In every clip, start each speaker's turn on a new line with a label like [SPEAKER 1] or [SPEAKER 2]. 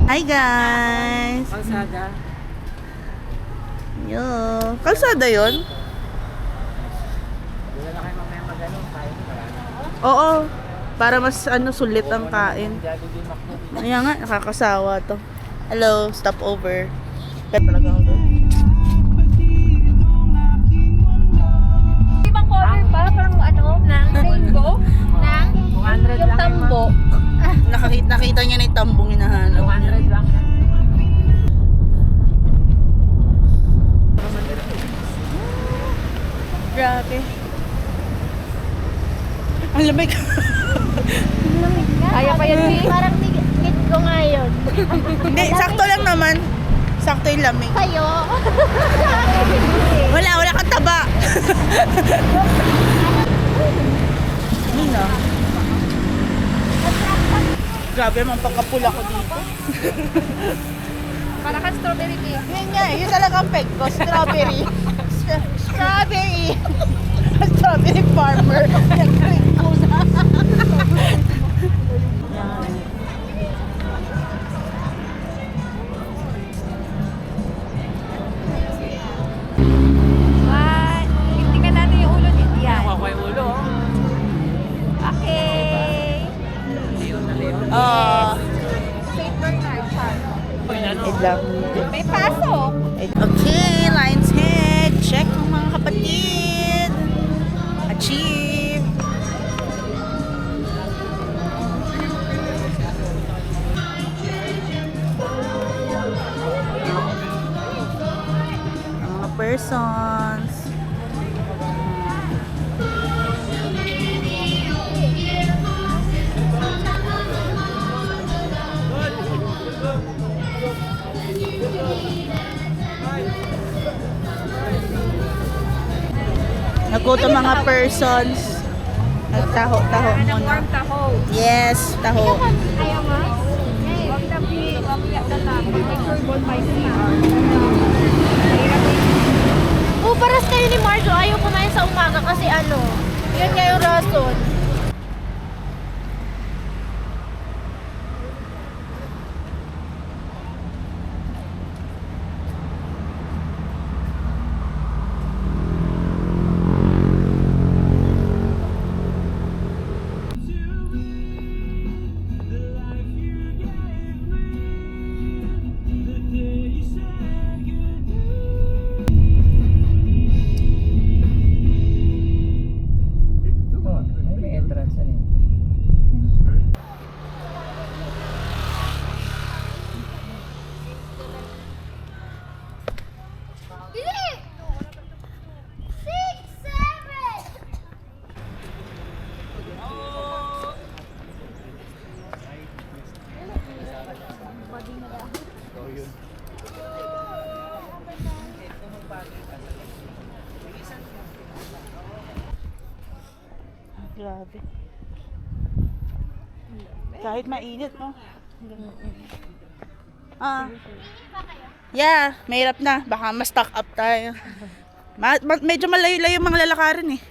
[SPEAKER 1] Hi guys!
[SPEAKER 2] Kalsada.
[SPEAKER 1] Yo, kalsada yun?
[SPEAKER 2] Wala na kayo mamaya mag-ano, kain ko marami.
[SPEAKER 1] Oo, para mas sulit ang kain.
[SPEAKER 2] Jollibee McDo.
[SPEAKER 1] Kaya nga, nakakasawa to. Hello, stop over. Kaya talaga ako doon.
[SPEAKER 3] Ibang color pa, parang ng rainbow, ng
[SPEAKER 2] 200
[SPEAKER 3] yung
[SPEAKER 2] lang
[SPEAKER 3] tambo.
[SPEAKER 1] Nakita niya na yung tambong hinahanap niya.
[SPEAKER 2] 200 lang yan.
[SPEAKER 1] Grabe. Ang lamig.
[SPEAKER 3] Kaya pa yan, eh. Parang need ko ngayon.
[SPEAKER 1] Hindi, sakto lang naman. Sakto yung lamig.
[SPEAKER 3] Sa'yo.
[SPEAKER 1] Wala kang taba. Nina. Grabe, mang pagkapula ko dito.
[SPEAKER 3] Parang ka strawberry cake.
[SPEAKER 1] Yun nga, yun talaga ang peg ko. Strawberry. Strawberry. Strawberry farmer. Nag-drink ko na. Yan.
[SPEAKER 3] What? Tingnan natin yung ulo niya. Yan.
[SPEAKER 2] Ako yung ulo.
[SPEAKER 3] Okay.
[SPEAKER 2] Leon na Leon.
[SPEAKER 3] Saint Bernard.
[SPEAKER 1] Wait lang.
[SPEAKER 3] May pasok.
[SPEAKER 1] Okay, lines head. Check mga kapatid. Achieve. Ang mga persons. Nagutom mga persons. Nagtaho-taho muna.
[SPEAKER 3] Warm taho.
[SPEAKER 1] Yes, taho.
[SPEAKER 3] Ayaw nga. Huwag na please. Mamaya na lang. May turbol pa isa. Oh, paras kayo ni Marjo. Ayaw kumain sa umaga kasi yun nga yung rason.
[SPEAKER 2] May entrance na eh.
[SPEAKER 3] Dili! 6, 7!
[SPEAKER 1] Grabe. Kahit mainit, no? Yeah, mahirap na. Baka ma-stock up tayo. Medyo malayo-layo mga lalakarin eh.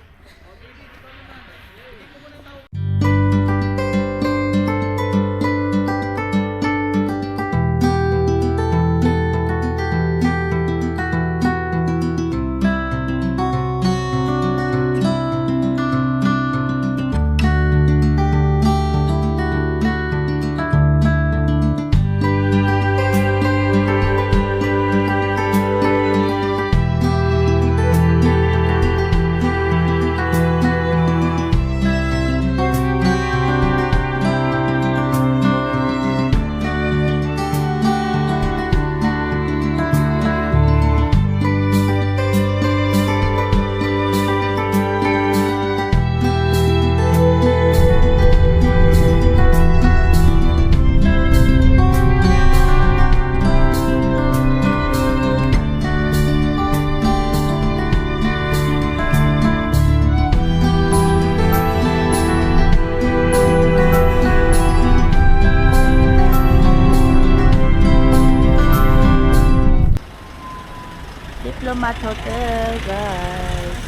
[SPEAKER 1] Diplomat Hotel, guys.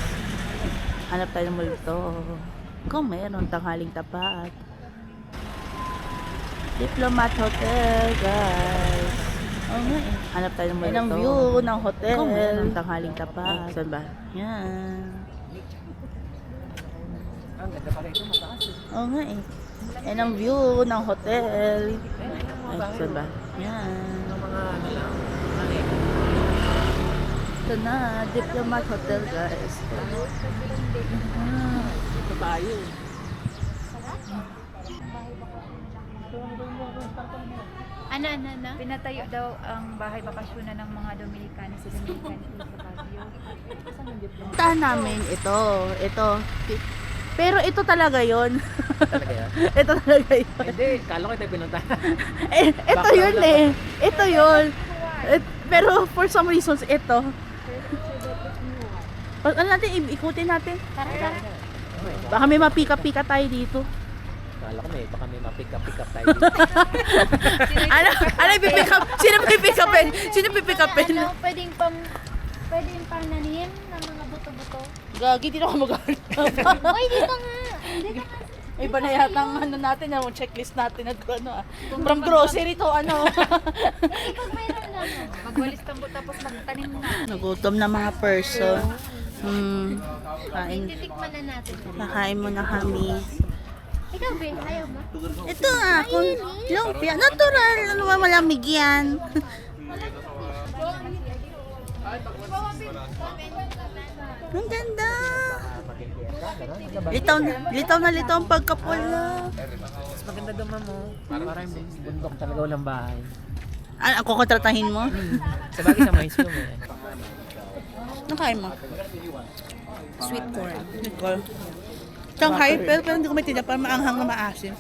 [SPEAKER 1] Hanap tayo ng multo. Kung meron, tanghaling tapat. Diplomat Hotel, guys. Oo nga eh. Hanap tayo ng ang view ng hotel. Ng tanghaling tapat. Saan ba? Yan.
[SPEAKER 2] Ang ganda pala ito, mataas eh.
[SPEAKER 1] Oo nga eh. Yan ang view ng hotel. Ay, saan ba? Yan.
[SPEAKER 2] Ang mga ano lang, mali.
[SPEAKER 1] Ito na, Diplomat Hotel, guys.
[SPEAKER 2] Ito tayo.
[SPEAKER 3] Ano?
[SPEAKER 4] Pinatayo daw ang bahay bakasyonan ng mga Dominicano sa Dominican Baguio.
[SPEAKER 1] Puntahan namin ito. Pero ito talaga yon.
[SPEAKER 2] Talaga yan?
[SPEAKER 1] Ito talaga yun.
[SPEAKER 2] Hindi, kala ko ito pinunta.
[SPEAKER 1] Ito yun eh. Ito yun. Pero for some reasons, ito. Ano natin, ikutin natin.
[SPEAKER 3] Tara.
[SPEAKER 1] Baka may mapika-pika tayo dito.
[SPEAKER 2] Kala ko baka may ma-pick up tayo dito.
[SPEAKER 1] Ano pipick up? Sino pipick upin? Sino pipick upin?
[SPEAKER 3] Ano, pwedeng pananim ng mga buto-buto.
[SPEAKER 1] Gagi, di na ako mag-ano.
[SPEAKER 3] Uy, dito nga. Dito nga.
[SPEAKER 1] May iba na yata ang ano natin, yung checklist natin. From grocery to ano.
[SPEAKER 3] Pag mayroon lang.
[SPEAKER 4] Magwalis tambo tapos magtanim na.
[SPEAKER 1] Nagutom na mga person. Kain.
[SPEAKER 3] Titikman na natin.
[SPEAKER 1] Kakain muna kami.
[SPEAKER 3] Ikaw, Ben, ayaw mo?
[SPEAKER 1] Ito nga, lumpia. Natural, ano ba malamig yan? Ang ganda. Litaw na litaw ang pagkapula.
[SPEAKER 2] Mas maganda doon mo. Parang bundok talaga walang bahay.
[SPEAKER 1] Ano, ako kontratahin mo?
[SPEAKER 2] Sa bagay sa mais mo eh.
[SPEAKER 1] Anong kain mo? Sweet corn. Sweet corn. Shanghai, pero hindi ko maintindihan, parang maanghang na maasim.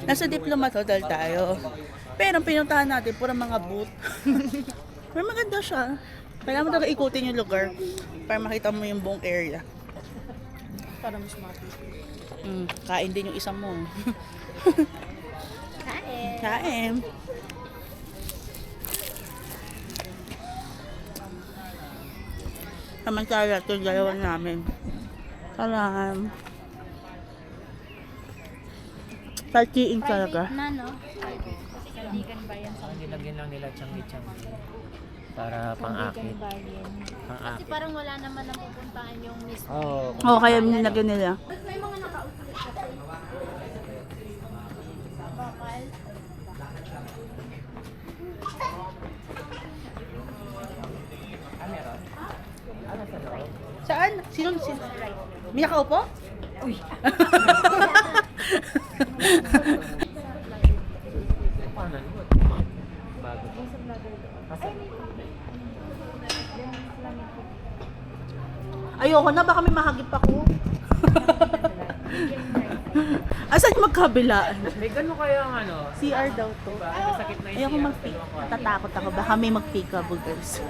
[SPEAKER 1] Nasa Diplomat Hotel tayo. Pero ang pinuntahan natin, pura mga booth. Pero maganda siya. Kailangan mo talaga ikutin yung lugar para makita mo yung buong area. Para mas mati. Kain din yung isa mo.
[SPEAKER 3] Kain.
[SPEAKER 1] Kain. Samantala ito yung dalawa namin. Salam. Sightseeing talaga.
[SPEAKER 3] Private na, no?
[SPEAKER 4] Sandigan bayan sa
[SPEAKER 2] Parang nilagyan lang nila changi-changi. Para pang-akit.
[SPEAKER 4] bayan.
[SPEAKER 3] Kasi
[SPEAKER 2] Pang-akit.
[SPEAKER 3] parang wala naman ang pupuntahan yung mismo.
[SPEAKER 2] Oo.
[SPEAKER 1] Oo, kaya nilagyan nila.
[SPEAKER 3] May mga nakausulit kasi. Bakal.
[SPEAKER 1] Saan? Sino? May nakaupo? Uy.
[SPEAKER 2] Paano? Bago.
[SPEAKER 1] Ayoko na, baka may mahagip ako. Asan yung magkabila?
[SPEAKER 2] May gano'n kayo ang ano?
[SPEAKER 1] CR daw to.
[SPEAKER 2] Diba? May sakit na yung
[SPEAKER 1] Ayoko
[SPEAKER 2] CR,
[SPEAKER 1] mag-pick.
[SPEAKER 2] dalawang kwarto.
[SPEAKER 1] Natatakot ako. Baka may mag-pickable girls.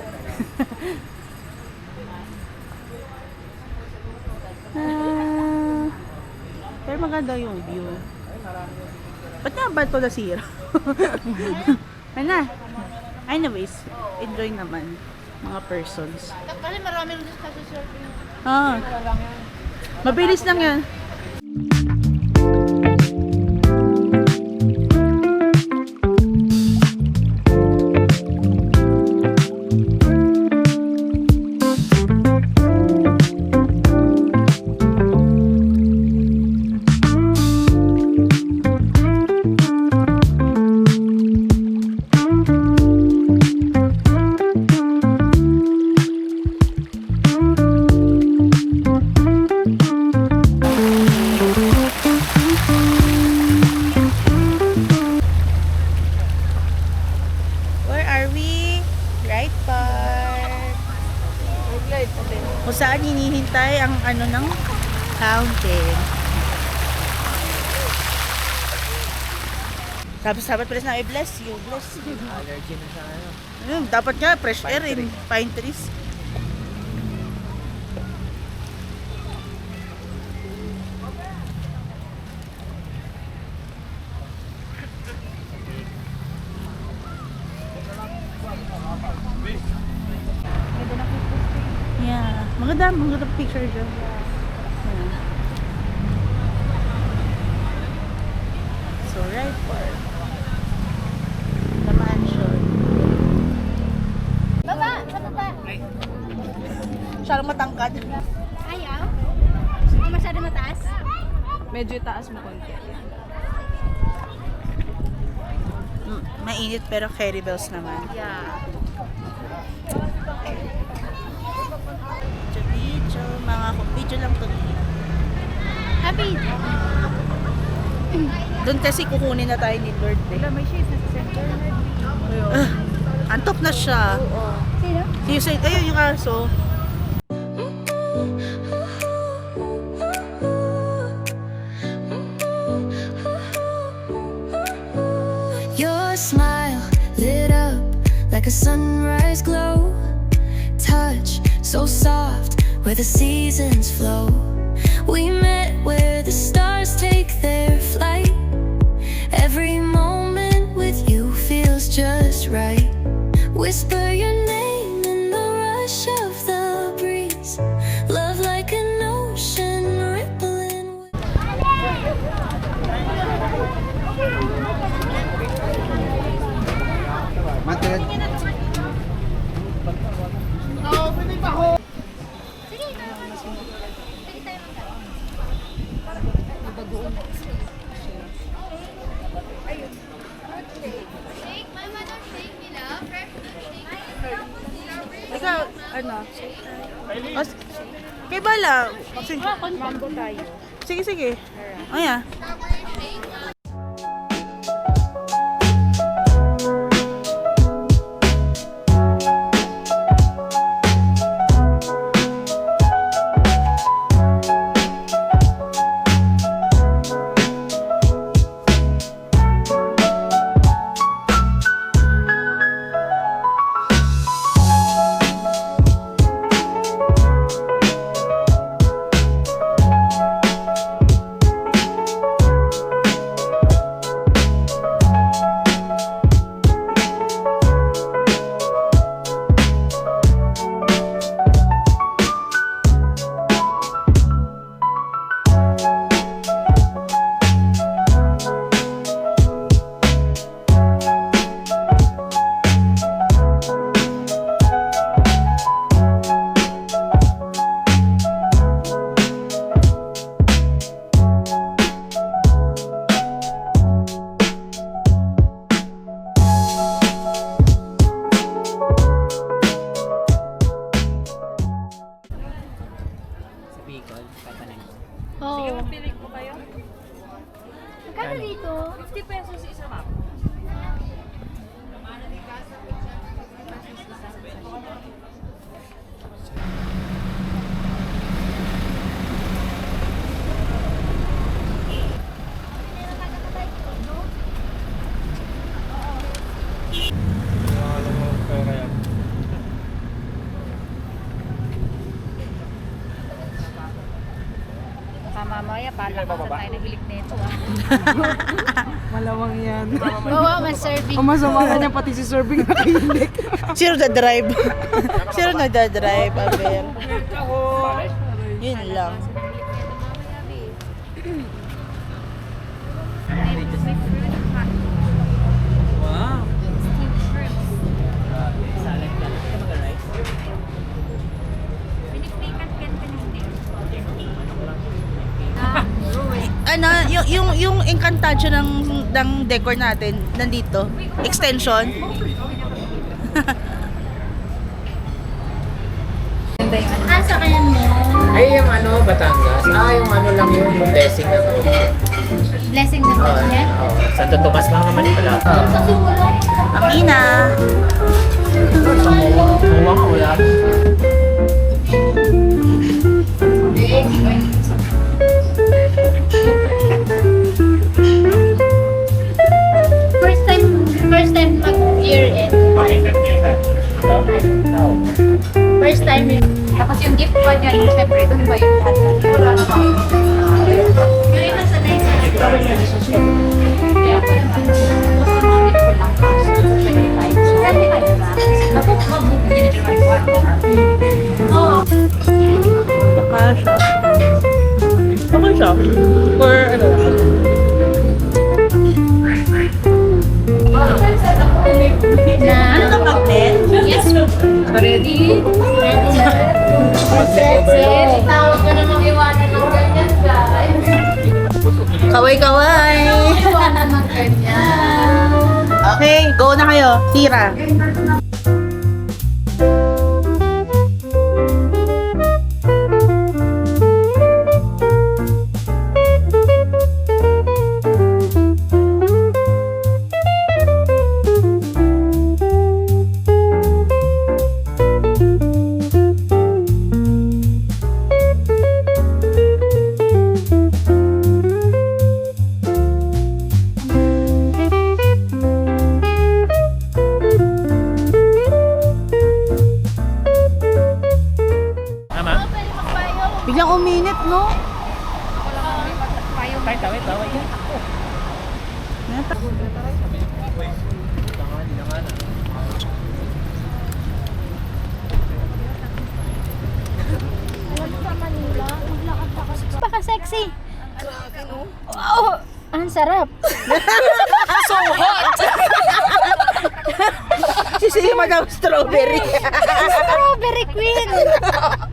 [SPEAKER 1] Pero maganda yung view. Ba't nga ba ito nasira? Ano? Anyways, enjoy naman mga persons.
[SPEAKER 3] Kasi marami rin kasi surfing.
[SPEAKER 1] Mabilis lang yan. Where are we? Right Park. Kung saan hinihintay ang ano ng fountain. Sabi pala na, bless you, bless you.
[SPEAKER 2] Allergy na sa ano.
[SPEAKER 1] Dapat nga, fresh air in pine trees. Yeah, maganda picture dyan. Yeah. right part. The mansion.
[SPEAKER 3] Baba! Sa baba!
[SPEAKER 1] Masyadong matangkad.
[SPEAKER 3] Ayaw? Hindi masyado mataas?
[SPEAKER 2] Medyo taas mo konti.
[SPEAKER 1] Mainit pero carry bells naman.
[SPEAKER 2] Yeah.
[SPEAKER 1] Video, mga video lang to.
[SPEAKER 3] Happy!
[SPEAKER 1] Doon kasi kukunin na tayo ni Lord.
[SPEAKER 4] Wala, may shades na sa center.
[SPEAKER 1] Antop na siya.
[SPEAKER 3] Sino?
[SPEAKER 1] You said, ayun yung aso.
[SPEAKER 5] Your smile lit up like a sunrise glow. Touch so soft where the seasons flow. We met where the stars take their flight. Every moment with you feels just right. Whisper your name in the rush of the breeze. Love like an ocean rippling.
[SPEAKER 1] Ikaw, ano? Kay Bala. Sige,
[SPEAKER 4] Combo tayo.
[SPEAKER 1] sige. Sige. Ayan.
[SPEAKER 2] Sa Bicol, tatanay ko.
[SPEAKER 3] Oo.
[SPEAKER 4] Sige, magpili po kayo.
[SPEAKER 3] Magkano dito?
[SPEAKER 4] 50 pesos isa ma'am. Mamaya, palakasan tayo ng hilik nito ah.
[SPEAKER 2] Malamang yan.
[SPEAKER 3] Oo, mas serving.
[SPEAKER 2] O masama ka niya pati si serving na kahilik.
[SPEAKER 1] Zero na drive. Zero na drive, Aber. Yun lang.
[SPEAKER 2] Wow.
[SPEAKER 1] Ano, yung Encantadio ng decor natin nandito. Extension.
[SPEAKER 3] Sa kanya mo?
[SPEAKER 2] Ay, yung ano, Batangas. Yung ano lang yung blessing na to.
[SPEAKER 3] Blessing na ba niya?
[SPEAKER 2] Santo Tomas lang naman pala.
[SPEAKER 1] Ang ina.
[SPEAKER 2] Muwa nga, wala.
[SPEAKER 3] First time mag-year end. First time.
[SPEAKER 4] Tapos yung gift pa niya, yung syempre, doon ba yung wala namang
[SPEAKER 3] Yung iba sa night sa
[SPEAKER 4] kaya ako naman, gusto mga gift ko lang cash. 25 ba? Tapos mag-book din yung kwarto.
[SPEAKER 3] Oo.
[SPEAKER 1] Baka siya. Okay siya. For ano lang.
[SPEAKER 3] Ready? Set. Tawag ka na mag-iwanan ng ganyan, guys.
[SPEAKER 1] Kaway-kaway!
[SPEAKER 3] Iwanan ng ganyan.
[SPEAKER 1] Okay, go na kayo. Tira. Biglang uminit, no?
[SPEAKER 3] Baka sexy. Grabe, no? Oh, ang sarap.
[SPEAKER 1] Si Madam Strawberry.
[SPEAKER 3] Strawberry queen.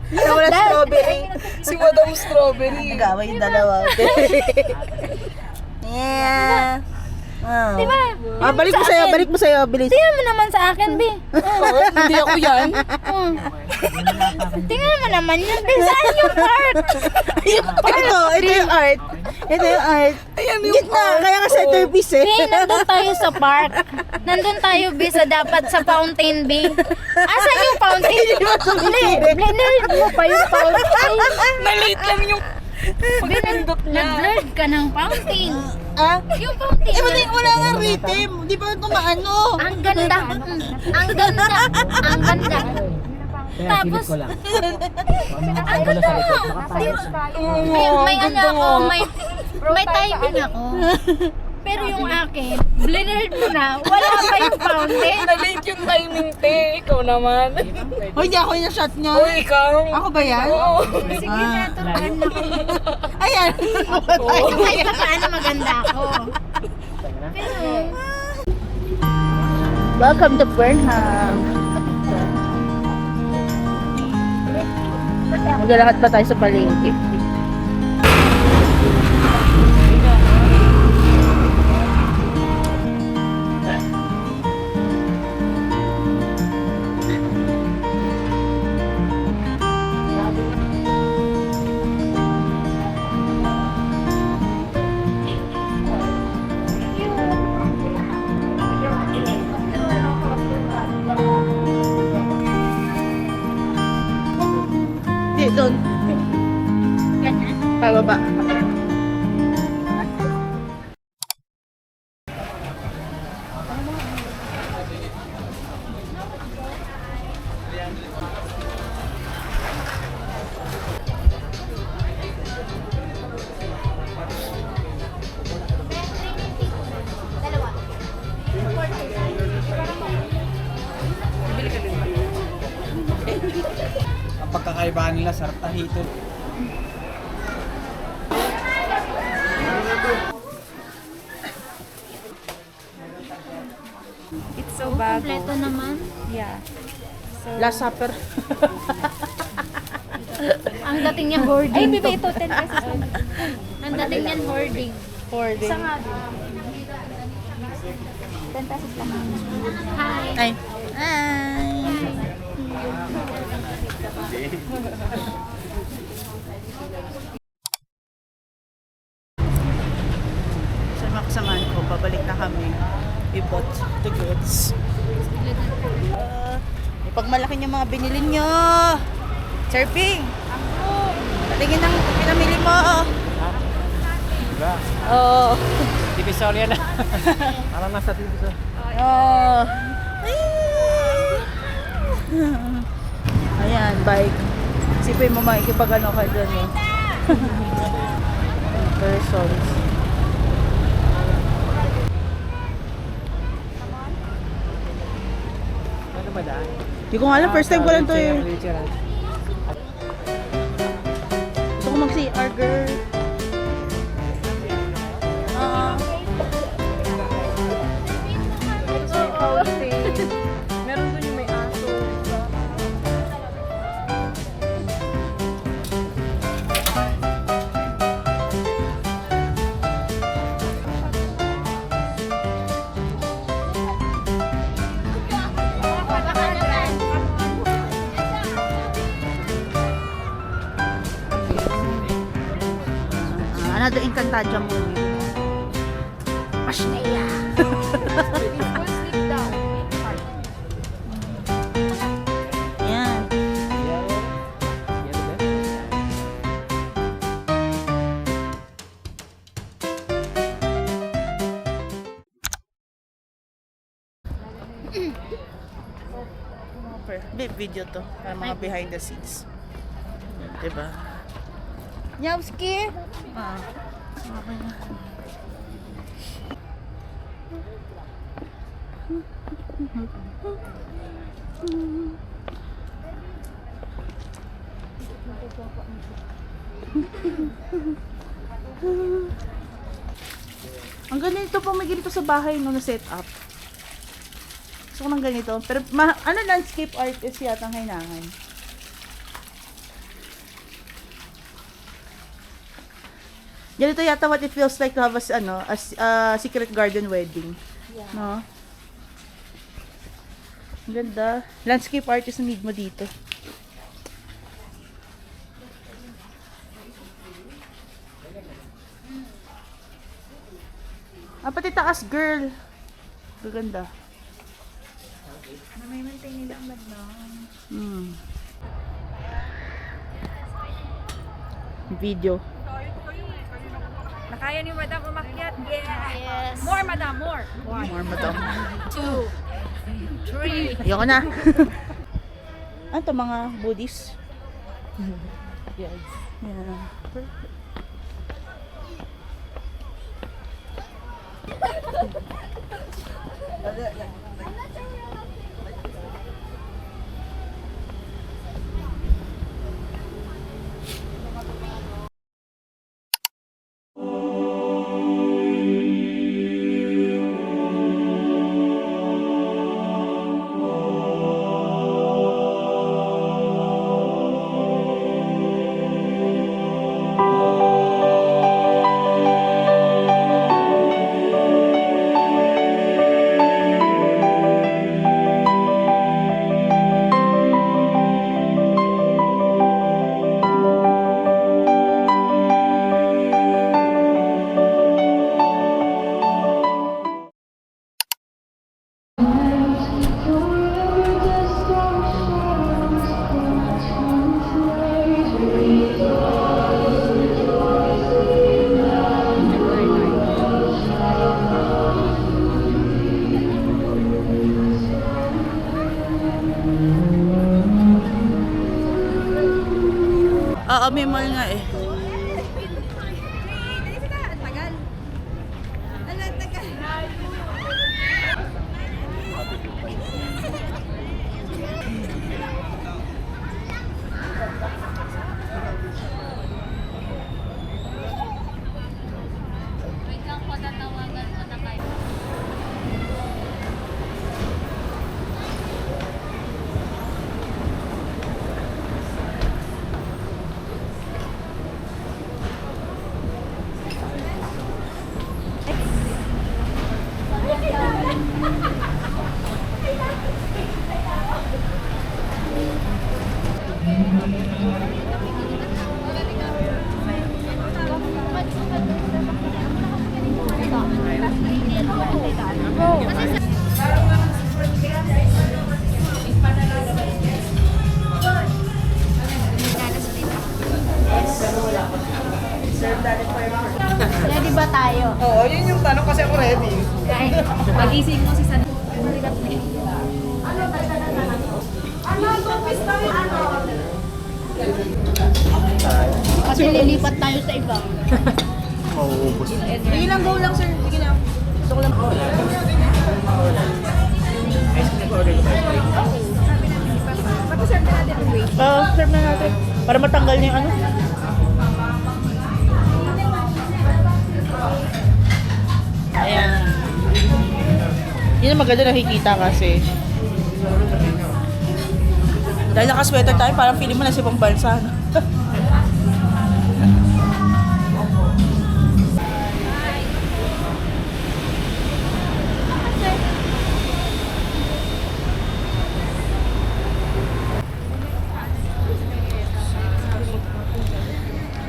[SPEAKER 1] Wala strawberry.
[SPEAKER 2] Si Madam Strawberry.
[SPEAKER 1] Nag-away yung dalawa. Yeah. Oh.
[SPEAKER 3] Diba?
[SPEAKER 1] Ah, balik mo sa'yo, bilis.
[SPEAKER 3] Tingnan mo naman sa akin, Bi.
[SPEAKER 2] Hindi ako yan.
[SPEAKER 3] Tingnan mo naman yun, Bi. Saan yung part?
[SPEAKER 1] Ito yung art. Ito yung art.
[SPEAKER 2] Ayan yung
[SPEAKER 1] Gitna, kaya nga centerpiece eh.
[SPEAKER 3] Bi, nandun tayo sa park. Nandun tayo, Bi, sa dapat sa fountain, Bi. Asan yung fountain? Blender mo pa yung fountain.
[SPEAKER 2] Na-late lang yung pagpindot niya.
[SPEAKER 3] Nag-blurred ka ng fountain.
[SPEAKER 1] Ah?
[SPEAKER 3] Yung fountain.
[SPEAKER 1] Wala nga rhythm. Di ba tumaano?
[SPEAKER 3] Ang ganda. Ang ganda. Ang ganda. Tapos, ang ganda. May ano ako, may timing ako. Pero yung akin, blurred mo na, wala pa yung fountain.
[SPEAKER 2] Na-late yung timing, te. Ikaw naman.
[SPEAKER 1] Hoy, di ako yung shot niya.
[SPEAKER 2] Uy, ikaw.
[SPEAKER 1] Ako ba yan?
[SPEAKER 2] Oo.
[SPEAKER 3] Sige na, turuan na ko.
[SPEAKER 1] Ayan.
[SPEAKER 3] Kahit pa paano maganda ako. Pero,
[SPEAKER 1] Welcome to Burnham. Maglalakad pa tayo sa palengke. Doon. Pababa.
[SPEAKER 3] dalawa.
[SPEAKER 6] Ang pagkakaibahan nila sa tahito.
[SPEAKER 4] It's so bago.
[SPEAKER 3] Kompleto naman.
[SPEAKER 4] Yeah. So,
[SPEAKER 1] Last Supper.
[SPEAKER 3] Ang dating niya hoarding.
[SPEAKER 4] ay, bibi, ito 10 pesos.
[SPEAKER 3] Ang dating niyan hoarding.
[SPEAKER 1] Hoarding.
[SPEAKER 4] Isa nga din. 10 pesos lang.
[SPEAKER 3] Hi.
[SPEAKER 1] Ay. Ay. Sa mga kasamaan ko, babalik na kami. We bought the goods. Pag malaki yung mga binili nyo. Surfing. Patingin ng pinamili mo.
[SPEAKER 6] Diba?
[SPEAKER 1] Oo.
[SPEAKER 6] Divisoria na. Parang nasa Divisoria.
[SPEAKER 1] Oh. Ayan, bike. Isipin mo makikipag ano ka dyan eh. Persons.
[SPEAKER 6] Ano ba daan?
[SPEAKER 1] Hindi ko nga alam, first time ko lang to eh. Gusto ko mag-CR, girl.
[SPEAKER 2] Meron doon yung may aso.
[SPEAKER 1] Hana de Encantadia movie. Mashnaya!
[SPEAKER 4] Full sleeve daw. Heart.
[SPEAKER 1] Yan.
[SPEAKER 6] Yellow. Yellow din.
[SPEAKER 1] Video to. Para mga behind the scenes. Diba?
[SPEAKER 3] Nyawski!
[SPEAKER 1] Ah. Okay na. Ang ganito po, may ganito sa bahay no, na setup. Gusto ko ng ganito. Pero, ano, landscape artist yata ang kailangan. Ganito yata what it feels like to have a secret garden wedding. Yeah. No? Ang ganda. Landscape artist na need mo dito. Pati taas, girl. Gaganda.
[SPEAKER 4] May maintain nila ang madlang.
[SPEAKER 1] Video.
[SPEAKER 4] Nakaya ni Madam umakyat. Yeah.
[SPEAKER 3] Yes.
[SPEAKER 4] More, Madam, more.
[SPEAKER 1] More madam.
[SPEAKER 3] 2, 3.
[SPEAKER 1] Ayoko na. Ano to, mga Buddhist?
[SPEAKER 6] Yes.
[SPEAKER 1] Yeah. Oo, may mall nga eh.
[SPEAKER 3] Wait lang po, tatawagan ko na kayo. Ready ba tayo?
[SPEAKER 6] Oo, yun yung tanong kasi ako ready.
[SPEAKER 4] Pagising mo si San.
[SPEAKER 3] Kasi lilipat tayo sa iba.
[SPEAKER 6] Mauubos.
[SPEAKER 1] Sige lang, go lang sir. Sige lang. Gusto ko lang.
[SPEAKER 6] Ice cream order ko ba?
[SPEAKER 4] Papaserve na natin yung wait.
[SPEAKER 1] Serve na natin. Para matanggal niya yung ano. Ayan. Yun ang maganda nakikita kasi. Dahil naka-sweater tayo, parang feeling mo nasa ibang bansa. No?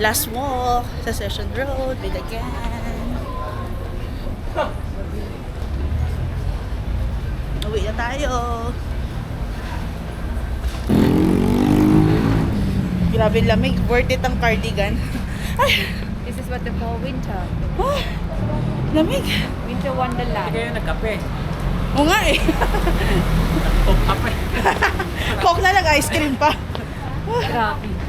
[SPEAKER 1] last walk sa Session Road with the gang. Uwi na tayo. Grabe lamig. Worth it ang cardigan. Ay,
[SPEAKER 4] This is what they call winter.
[SPEAKER 1] lamig.
[SPEAKER 4] Winter wonderland.
[SPEAKER 6] Kayo nagkape.
[SPEAKER 1] Oo nga eh.
[SPEAKER 6] Top kape.
[SPEAKER 1] Coke na lang, ice cream pa.
[SPEAKER 4] Grabe.